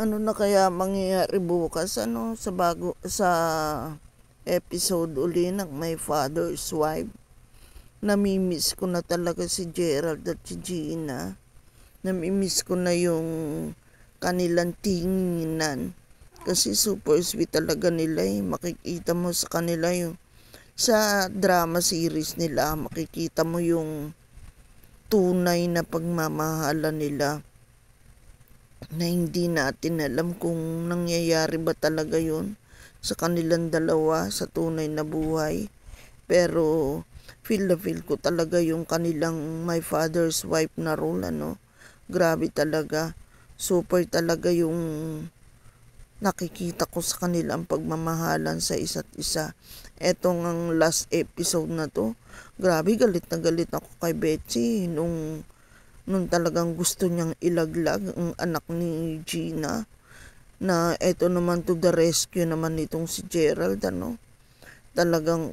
Ano na kaya mangyayari bukas sa episode uli ng My Father's Wife? Namimiss ko na talaga si Gerald at si Gina. Namimiss ko na yung kanilang tinginan. Kasi super sweet talaga nila eh. Makikita mo sa kanila yung sa drama series nila, makikita mo yung tunay na pagmamahalan nila na hindi natin alam kung nangyayari ba talaga yun sa kanilang dalawa sa tunay na buhay. Pero feel ko talaga yung kanilang My Father's Wife na role, Grabe talaga. Super talaga yung nakikita ko sa kanilang pagmamahalan sa isa't isa. Etong ang last episode na to, grabe galit na galit ako kay Betsy nung talagang gusto niyang ilaglag ang anak ni Gina, na eto naman to the rescue naman nitong si Gerald, Talagang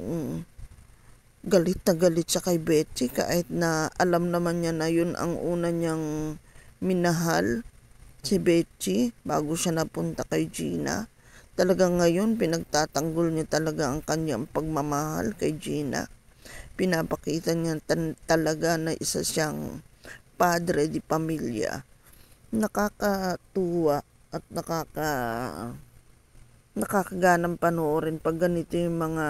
galit na galit siya kay Betsy kahit na alam naman niya na yun ang una niyang minahal, si Betsy, bago siya napunta kay Gina. Talagang ngayon pinagtatanggol niya talaga ang kanyang pagmamahal kay Gina. Pinapakita niya talaga na isa siyang padre di pamilya. Nakakatuwa at nakakaganang panoorin pag ganito yung mga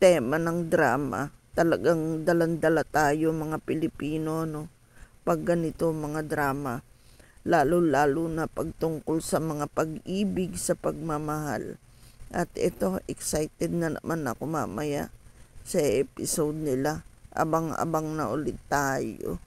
tema ng drama. Talagang dalandala tayo mga Pilipino, pag ganito mga drama. Lalo-lalo na pagtungkol sa mga pag-ibig, sa pagmamahal. At ito, excited na naman ako mamaya sa episode nila. Abang-abang na ulit tayo.